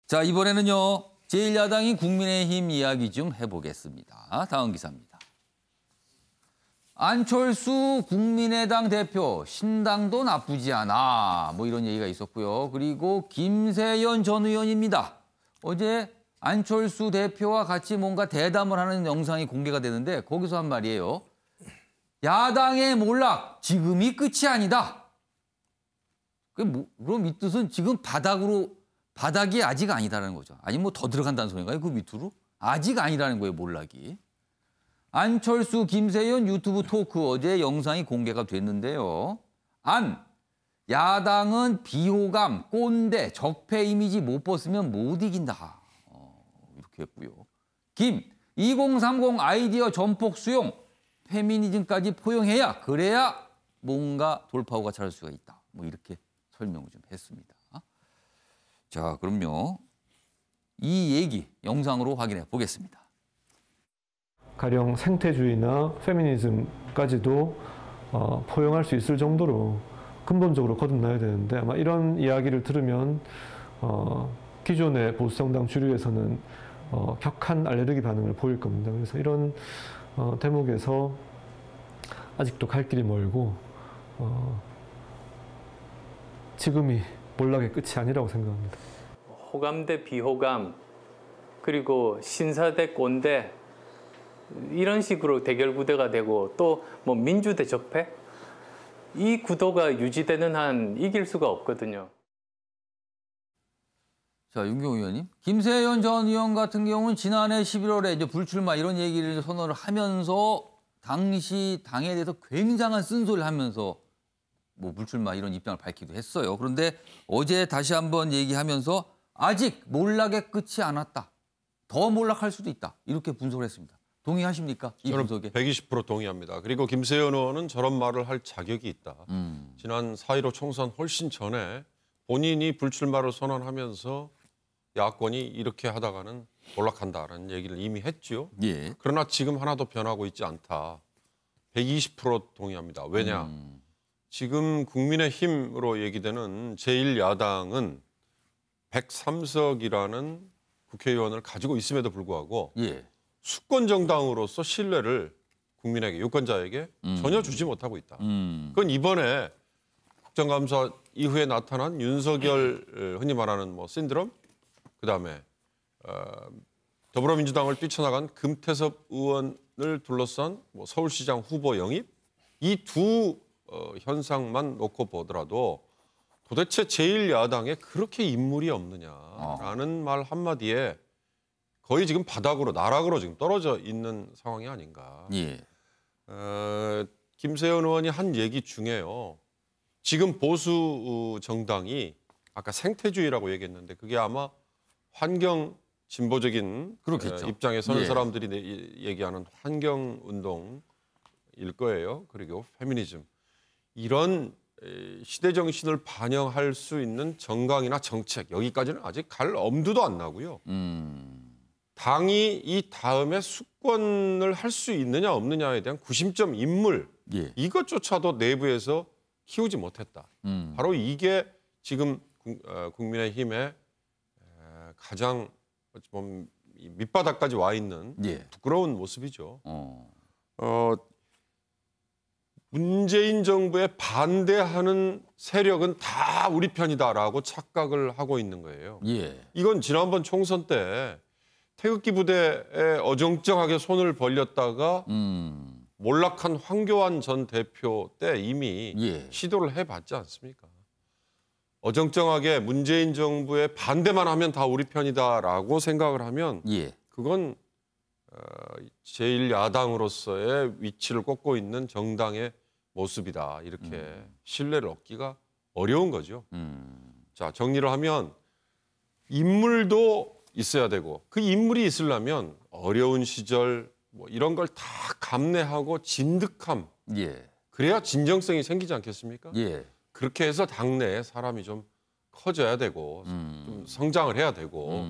자, 이번에는요. 제1야당인 국민의힘 이야기 좀 해보겠습니다. 다음 기사입니다. 안철수 국민의당 대표, 신당도 나쁘지 않아. 뭐 이런 얘기가 있었고요. 그리고 김세연 전 의원입니다. 어제 안철수 대표와 같이 뭔가 대담을 하는 영상이 공개가 되는데 거기서 한 말이에요. 야당의 몰락, 지금이 끝이 아니다. 그럼 이 뜻은 지금 바닥이 아직 아니다라는 거죠. 아니 뭐 더 들어간다는 소리인가요? 그 밑으로? 아직 아니라는 거예요, 몰락이. 안철수, 김세연 유튜브 토크 어제 영상이 공개가 됐는데요. 야당은 비호감, 꼰대, 적폐 이미지 못 벗으면 못 이긴다. 이렇게 했고요. 2030 아이디어 전폭 수용, 페미니즘까지 포용해야 그래야 뭔가 돌파구가 찾을 수가 있다. 뭐 이렇게 설명을 좀 했습니다. 자, 그럼요. 이 얘기 영상으로 확인해 보겠습니다. 가령 생태주의나 페미니즘까지도 포용할 수 있을 정도로 근본적으로 거듭나야 되는데 아마 이런 이야기를 들으면 기존의 보수정당 주류에서는 격한 알레르기 반응을 보일 겁니다. 그래서 이런 대목에서 아직도 갈 길이 멀고 지금이 몰락의 끝이 아니라고 생각합니다. 호감 대 비호감, 그리고 신사 대 꼰대, 이런 식으로 대결 구도가 되고 또 뭐 민주 대 적폐? 이 구도가 유지되는 한 이길 수가 없거든요. 자, 윤경호 의원님. 김세연 전 의원 같은 경우는 지난해 11월에 이제 불출마 이런 얘기를 선언을 하면서 당시 당에 대해서 굉장한 쓴소리를 하면서 뭐 불출마 이런 입장을 밝히기도 했어요. 그런데 어제 다시 한번 얘기하면서 아직 몰락의 끝이 안 왔다. 더 몰락할 수도 있다. 이렇게 분석을 했습니다. 동의하십니까? 이 분석에? 120% 동의합니다. 그리고 김세연 의원은 저런 말을 할 자격이 있다. 지난 4.15 총선 훨씬 전에 본인이 불출마를 선언하면서 야권이 이렇게 하다가는 몰락한다라는 얘기를 이미 했죠. 예. 그러나 지금 하나도 변하고 있지 않다. 120% 동의합니다. 왜냐? 지금 국민의힘으로 얘기되는 제1야당은 103석이라는 국회의원을 가지고 있음에도 불구하고 예. 수권 정당으로서 신뢰를 국민에게, 유권자에게 전혀 주지 못하고 있다. 그건 이번에 국정감사 이후에 나타난 윤석열 흔히 말하는 뭐 신드롬, 그다음에 더불어민주당을 뛰쳐나간 금태섭 의원을 둘러싼 뭐 서울시장 후보 영입, 이 두 현상만 놓고 보더라도 도대체 제1야당에 그렇게 인물이 없느냐라는 말 한마디에 거의 지금 바닥으로, 나락으로 지금 떨어져 있는 상황이 아닌가. 예. 김세연 의원이 한 얘기 중에요. 지금 보수 정당이 아까 생태주의라고 얘기했는데 그게 아마 환경 진보적인 입장에 서는 사람들이 얘기하는 환경운동일 거예요. 그리고 페미니즘. 이런 시대 정신을 반영할 수 있는 정강이나 정책, 여기까지는 아직 갈 엄두도 안 나고요. 당이 이 다음에 수권을 할 수 있느냐 없느냐에 대한 구심점 인물, 이것조차도 내부에서 키우지 못했다. 바로 이게 지금 국민의힘의 가장 밑바닥까지 와 있는 부끄러운 모습이죠. 문재인 정부에 반대하는 세력은 다 우리 편이다라고 착각을 하고 있는 거예요. 이건 지난번 총선 때 태극기 부대에 어정쩡하게 손을 벌렸다가 몰락한 황교안 전 대표 때 이미 시도를 해봤지 않습니까? 어정쩡하게 문재인 정부에 반대만 하면 다 우리 편이다라고 생각을 하면 그건 제1야당으로서의 위치를 꼽고 있는 정당의 모습이다. 이렇게 신뢰를 얻기가 어려운 거죠. 자, 정리를 하면 인물도 있어야 되고 그 인물이 있으려면 어려운 시절 뭐 이런 걸 다 감내하고 진득함. 그래야 진정성이 생기지 않겠습니까? 그렇게 해서 당내에 사람이 좀 커져야 되고 좀 성장을 해야 되고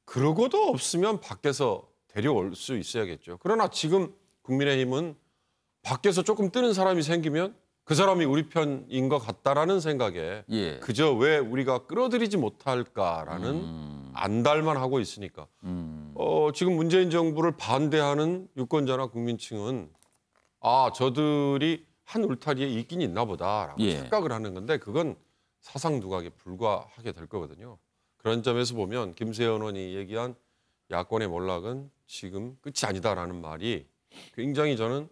그러고도 없으면 밖에서 데려올 수 있어야겠죠. 그러나 지금 국민의힘은 밖에서 조금 뜨는 사람이 생기면 그 사람이 우리 편인 것 같다라는 생각에 그저 왜 우리가 끌어들이지 못할까라는 안달만 하고 있으니까. 지금 문재인 정부를 반대하는 유권자나 국민층은 저들이 한 울타리에 있긴 있나 보다라고 예. 착각을 하는 건데 그건 사상 두각에 불과하게 될 거거든요. 그런 점에서 보면 김세현 의원이 얘기한 야권의 몰락은 지금 끝이 아니다라는 말이 굉장히 저는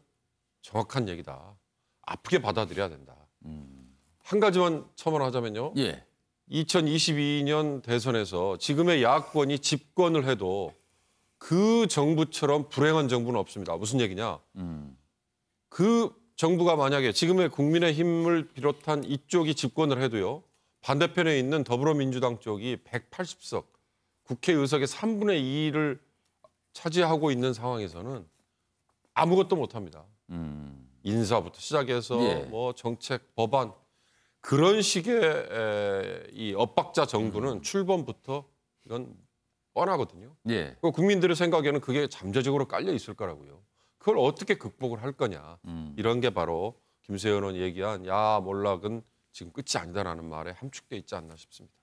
정확한 얘기다. 아프게 받아들여야 된다. 한 가지만 첨언하자면요. 예. 2022년 대선에서 지금의 야권이 집권을 해도 그 정부처럼 불행한 정부는 없습니다. 무슨 얘기냐? 그 정부가 만약에 지금의 국민의힘을 비롯한 이쪽이 집권을 해도요. 반대편에 있는 더불어민주당 쪽이 180석, 국회의석의 3분의 2를 차지하고 있는 상황에서는 아무것도 못합니다. 인사부터 시작해서 예. 뭐 정책, 법안 그런 식의 이 엇박자 정부는 출범부터 이건 뻔하거든요. 예. 국민들의 생각에는 그게 잠재적으로 깔려 있을 거라고요. 그걸 어떻게 극복을 할 거냐. 이런 게 바로 김세현 의원이 얘기한 몰락은 지금 끝이 아니다라는 말에 함축돼 있지 않나 싶습니다.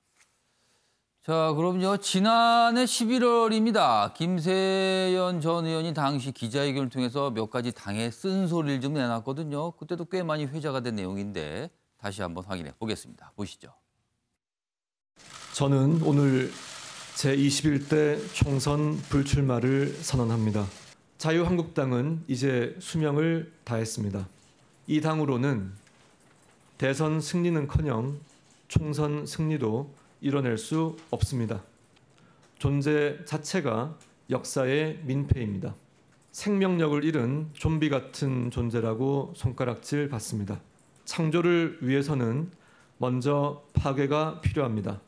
자, 그럼요. 지난해 11월입니다. 김세연 전 의원이 당시 기자회견을 통해서 몇 가지 당의 쓴소리를 좀 내놨거든요. 그때도 꽤 많이 회자가 된 내용인데 다시 한번 확인해 보겠습니다. 보시죠. 저는 오늘 제21대 총선 불출마를 선언합니다. 자유한국당은 이제 수명을 다했습니다. 이 당으로는 대선 승리는커녕 총선 승리도 이뤄낼 수 없습니다. 존재 자체가 역사의 민폐입니다. 생명력을 잃은 좀비 같은 존재라고 손가락질 받습니다. 창조를 위해서는 먼저 파괴가 필요합니다.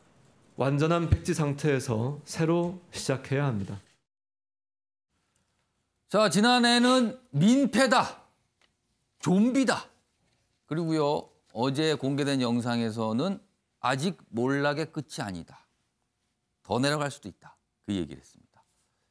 완전한 백지 상태에서 새로 시작해야 합니다. 자, 지난해는 민폐다, 좀비다. 그리고요, 어제 공개된 영상에서는 아직 몰락의 끝이 아니다. 더 내려갈 수도 있다. 그 얘기를 했습니다.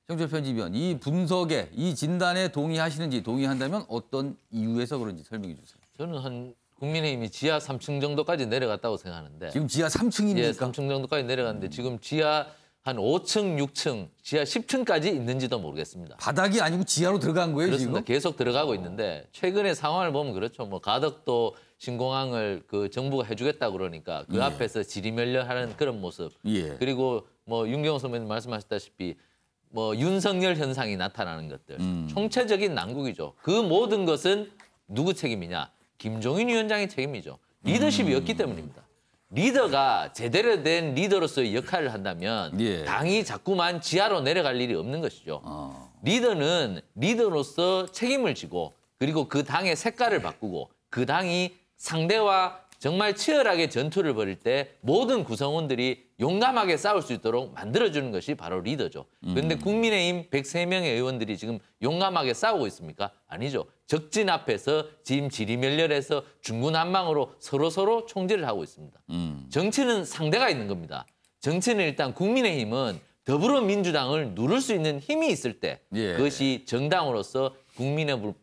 정철 편집위원, 이 분석에, 이 진단에 동의하시는지, 동의한다면 어떤 이유에서 그런지 설명해 주세요. 저는 한 국민의힘이 지하 3층 정도까지 내려갔다고 생각하는데 지금 지하 3층입니까? 예, 3층 정도까지 내려갔는데 지금 지하 한 5층, 6층, 지하 10층까지 있는지도 모르겠습니다. 바닥이 아니고 지하로 들어간 거예요, 그렇습니다. 지금? 계속 들어가고 있는데 최근의 상황을 보면 그렇죠. 뭐 가덕도 신공항을 그 정부가 해주겠다 그러니까 그 예. 앞에서 지리멸렬하는 그런 모습. 예. 그리고 뭐 윤경호 선배님 말씀하셨다시피 뭐 윤석열 현상이 나타나는 것들. 총체적인 난국이죠. 그 모든 것은 누구 책임이냐? 김종인 위원장의 책임이죠. 리더십이었기 때문입니다. 리더가 제대로 된 리더로서의 역할을 한다면 예. 당이 자꾸만 지하로 내려갈 일이 없는 것이죠. 리더는 리더로서 책임을 지고 그리고 그 당의 색깔을 바꾸고 그 당이 상대와 정말 치열하게 전투를 벌일 때 모든 구성원들이 용감하게 싸울 수 있도록 만들어주는 것이 바로 리더죠. 그런데 국민의힘 103명의 의원들이 지금 용감하게 싸우고 있습니까? 아니죠. 적진 앞에서 지금 지리멸렬해서 중구난방으로 서로 총질을 하고 있습니다. 정치는 상대가 있는 겁니다. 정치는 일단 국민의힘은 더불어민주당을 누를 수 있는 힘이 있을 때 예. 그것이 정당으로서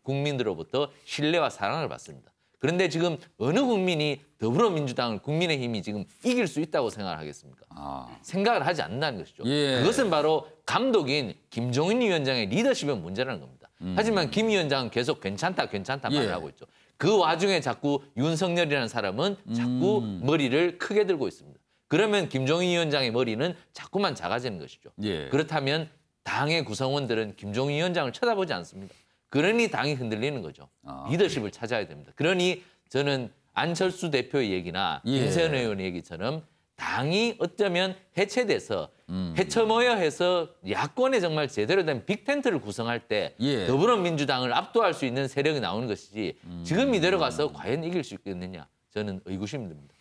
국민들로부터 신뢰와 사랑을 받습니다. 그런데 지금 어느 국민이 더불어민주당을 국민의힘이 지금 이길 수 있다고 생각을 하겠습니까? 생각을 하지 않는다는 것이죠. 예. 그것은 바로 감독인 김종인 위원장의 리더십의 문제라는 겁니다. 하지만 김 위원장은 계속 괜찮다 말을 예. 하고 있죠. 그 와중에 자꾸 윤석열이라는 사람은 자꾸 머리를 크게 들고 있습니다. 그러면 김종인 위원장의 머리는 자꾸만 작아지는 것이죠. 예. 그렇다면 당의 구성원들은 김종인 위원장을 쳐다보지 않습니다. 그러니 당이 흔들리는 거죠. 리더십을 찾아야 됩니다. 그러니 저는 안철수 대표의 얘기나 예. 김세현 의원의 얘기처럼 당이 어쩌면 해체돼서 해처모여해서 야권에 정말 제대로 된 빅텐트를 구성할 때 예. 더불어민주당을 압도할 수 있는 세력이 나오는 것이지 지금 이대로 가서 과연 이길 수 있겠느냐 저는 의구심이 듭니다.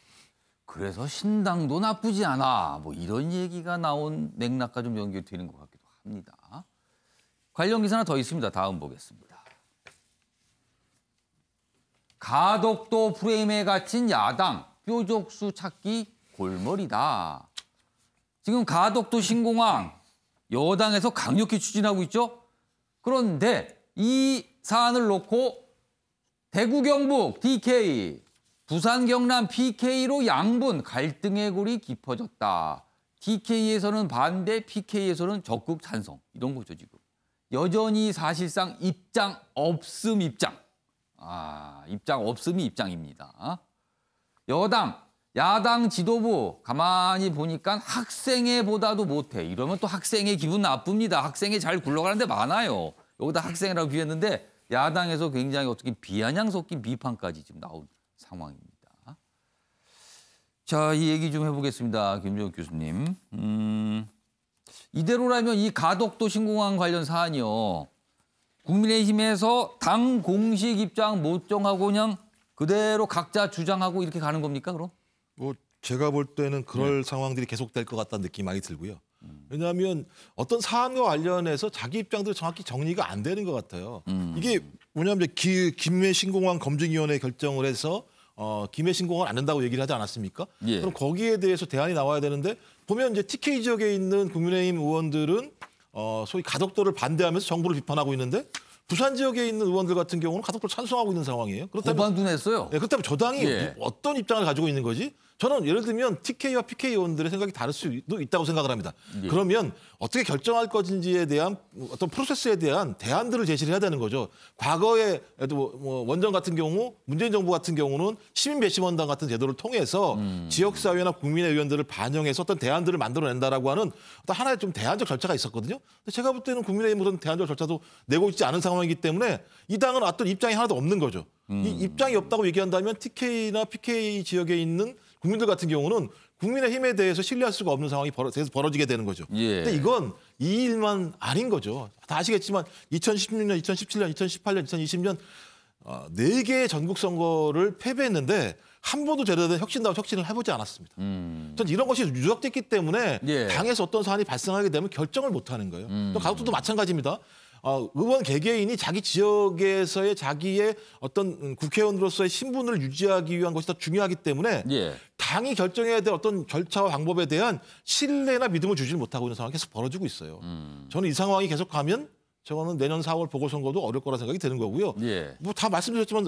그래서 신당도 나쁘지 않아. 뭐 이런 얘기가 나온 맥락과 좀 연결되는 것 같기도 합니다. 관련 기사 하나 더 있습니다. 다음 보겠습니다. 가덕도 프레임에 갇힌 야당, 뾰족수 찾기 골머리다. 지금 가덕도 신공항 여당에서 강력히 추진하고 있죠. 그런데 이 사안을 놓고 대구 경북 DK, 부산 경남 PK로 양분 갈등의 골이 깊어졌다. TK에서는 반대, PK에서는 적극 찬성. 이런 거죠, 지금. 여전히 사실상 입장 없음 입장. 입장 없음이 입장입니다. 여당, 야당 지도부 가만히 보니까 학생회보다도 못해. 이러면 또 학생회 기분 나쁩니다. 학생회 잘 굴러가는 데 많아요. 여기다 학생회라고 비했는데 야당에서 굉장히 어떻게 비아냥 섞인 비판까지 지금 나온 상황입니다. 자, 이 얘기 좀 해보겠습니다. 김종욱 교수님. 이대로라면 이 가덕도 신공항 관련 사안이요. 국민의힘에서 당 공식 입장 못 정하고 그냥 그대로 각자 주장하고 이렇게 가는 겁니까, 그럼? 뭐 제가 볼 때는 그럴 상황들이 계속될 것 같다는 느낌이 많이 들고요. 왜냐하면 어떤 사안과 관련해서 자기 입장들이 정확히 정리가 안 되는 것 같아요. 이게 뭐냐면 김해 신공항 검증위원회 결정을 해서 김해 신공항을 안 된다고 얘기를 하지 않았습니까? 예. 그럼 거기에 대해서 대안이 나와야 되는데 보면 이제 TK 지역에 있는 국민의힘 의원들은 소위 가덕도를 반대하면서 정부를 비판하고 있는데 부산 지역에 있는 의원들 같은 경우는 가덕도를 찬성하고 있는 상황이에요. 그렇다면 고반도 냈어요. 네, 그렇다면 저 당이 예. 어떤 입장을 가지고 있는 거지? 저는 예를 들면 TK와 PK 의원들의 생각이 다를 수도 있다고 생각을 합니다. 예. 그러면 어떻게 결정할 것인지에 대한 어떤 프로세스에 대한 대안들을 제시를 해야 되는 거죠. 과거에 뭐 원전 같은 경우 문재인 정부 같은 경우는 시민 배심원단 같은 제도를 통해서 지역사회나 국민의 의견들을 반영해서 어떤 대안들을 만들어낸다라고 하는 어떤 하나의 좀 대안적 절차가 있었거든요. 근데 제가 볼 때는 국민의힘 그런 대안적 절차도 내고 있지 않은 상황이기 때문에 이 당은 어떤 입장이 하나도 없는 거죠. 이 입장이 없다고 얘기한다면 TK나 PK 지역에 있는 국민들 같은 경우는 국민의힘에 대해서 신뢰할 수가 없는 상황이 계속 벌어지게 되는 거죠. 예. 근데 이건 이 일만 아닌 거죠. 다 아시겠지만 2016년, 2017년, 2018년, 2020년 4개의 전국 선거를 패배했는데 한 번도 제대로 된 혁신다운 혁신을 해보지 않았습니다. 전 이런 것이 누적됐기 때문에 예. 당에서 어떤 사안이 발생하게 되면 결정을 못하는 거예요. 또 가덕도도 마찬가지입니다. 의원 개개인이 자기 지역에서의 자기의 어떤 국회의원으로서의 신분을 유지하기 위한 것이 더 중요하기 때문에 예. 당이 결정해야 될 어떤 절차와 방법에 대한 신뢰나 믿음을 주지 못하고 있는 상황이 계속 벌어지고 있어요. 저는 이 상황이 계속 가면 저거는 내년 4월 보궐선거도 어려울 거라 생각이 드는 거고요. 예. 뭐 다 말씀드렸지만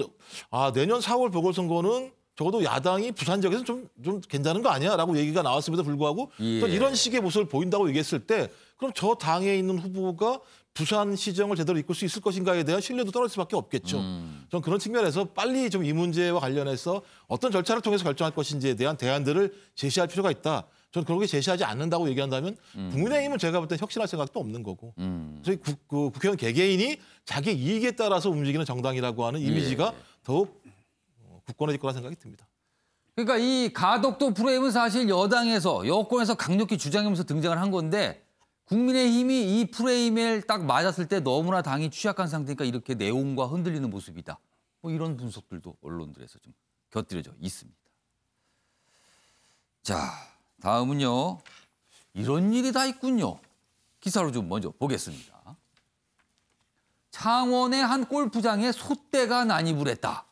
내년 4월 보궐선거는 적어도 야당이 부산 지역에서 좀 괜찮은 거 아니야?라고 얘기가 나왔음에도 불구하고 예. 또 이런 식의 모습을 보인다고 얘기했을 때 그럼 저 당에 있는 후보가 부산 시정을 제대로 이끌 수 있을 것인가에 대한 신뢰도 떨어질 수밖에 없겠죠. 저는 그런 측면에서 빨리 좀 이 문제와 관련해서 어떤 절차를 통해서 결정할 것인지에 대한 대안들을 제시할 필요가 있다. 저는 그렇게 제시하지 않는다고 얘기한다면 국민의힘은 제가 볼 때 혁신할 생각도 없는 거고 저희 국회의원 개개인이 자기 이익에 따라서 움직이는 정당이라고 하는 이미지가 더욱 굳건해질 거라 생각이 듭니다. 그러니까 이 가덕도 프레임은 사실 여당에서 여권에서 강력히 주장하면서 등장을 한 건데 국민의힘이 이 프레임에 딱 맞았을 때 너무나 당이 취약한 상태니까 이렇게 내용과 흔들리는 모습이다. 뭐 이런 분석들도 언론들에서 좀 곁들여져 있습니다. 자, 다음은요. 이런 일이 다 있군요. 기사로 좀 먼저 보겠습니다. 창원의 한 골프장에 소떼가 난입을 했다.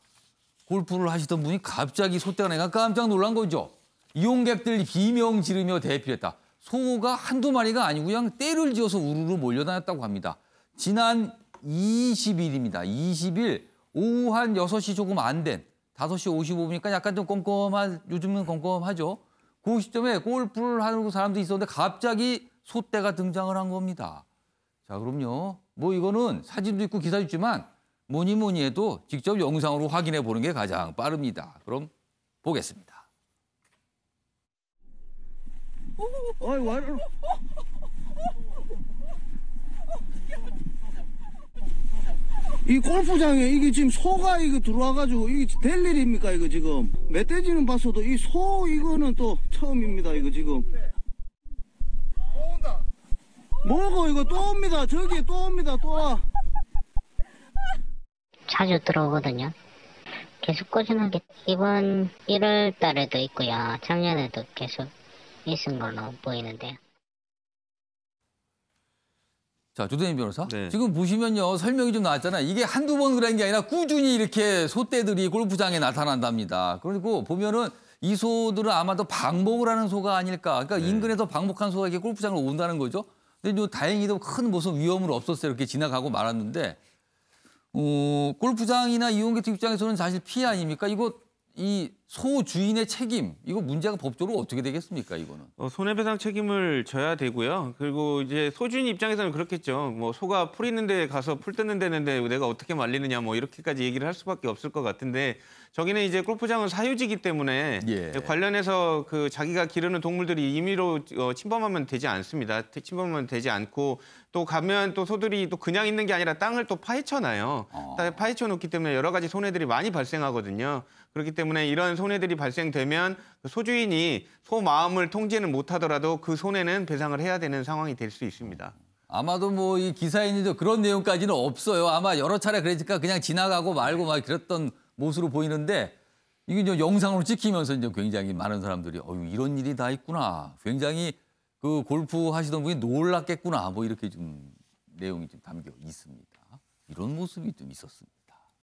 골프를 하시던 분이 갑자기 소떼가 나니까 깜짝 놀란 거죠. 이용객들 비명 지르며 대피했다. 소가 한두 마리가 아니고 그냥 떼를 지어서 우르르 몰려다녔다고 합니다. 지난 20일입니다. 20일 오후 한 6시 조금 안 된 5시 55분이니까 약간 좀 요즘은 껌껌하죠. 그 시점에 골프를 하는 사람도 있었는데 갑자기 소떼가 등장을 한 겁니다. 자, 그럼요. 뭐 이거는 사진도 있고 기사도 있지만 뭐니 해도 직접 영상으로 확인해 보는 게 가장 빠릅니다. 그럼 보겠습니다. 이 골프장에 이게 지금 소가 이거 들어와가지고 이게 될 일입니까 이거 지금 멧돼지는 봤어도 이 소 이거는 또 처음입니다 이거 지금. 뭐고 이거 또 옵니다. 저기 또 옵니다 또 와. 자주 들어오거든요. 계속 꾸준하게 이번 1월 달에도 있고요. 작년에도 계속 있은 걸로 보이는데요. 자, 조대인 변호사. 네. 지금 보시면요. 설명이 좀 나왔잖아요. 이게 한두 번 그런 게 아니라 꾸준히 이렇게 소떼들이 골프장에 나타난답니다. 그리고 보면은 이 소들은 아마도 방목을 하는 소가 아닐까. 그러니까 인근에서 방목한 소가 이렇게 골프장을 온다는 거죠. 근데 다행히도 큰 무슨 위험은 없었어요. 이렇게 지나가고 말았는데 골프장이나 이용객 입장에서는 사실 피해 아닙니까? 이거 이 소 주인의 책임 이거 문제가 법적으로 어떻게 되겠습니까 이거는? 손해배상 책임을 져야 되고요. 그리고 이제 소주인 입장에서는 그렇겠죠. 뭐 소가 풀 있는 데 가서 풀 뜯는 데는데 내가 어떻게 말리느냐 뭐 이렇게까지 얘기를 할 수밖에 없을 것 같은데 저기는 이제 골프장은 사유지기 때문에 예. 관련해서 그 자기가 기르는 동물들이 임의로 침범하면 되지 않습니다. 침범하면 되지 않고 또 가면 또 소들이 또 그냥 있는 게 아니라 땅을 또 파헤쳐놔요. 파헤쳐 놓기 때문에 여러 가지 손해들이 많이 발생하거든요. 그렇기 때문에 이런 손해들이 발생되면 소주인이 소 마음을 통제는 못하더라도 그 손해는 배상을 해야 되는 상황이 될 수 있습니다. 아마도 뭐 이 기사인도 그런 내용까지는 없어요. 아마 여러 차례 그러니까 그냥 지나가고 말고 막 그랬던 모습으로 보이는데 이게 이제 영상으로 찍히면서 이제 굉장히 많은 사람들이 이런 일이 다 있구나. 굉장히 그 골프 하시던 분이 놀랐겠구나. 뭐 이렇게 좀 내용이 좀 담겨 있습니다. 이런 모습이 좀 있었습니다.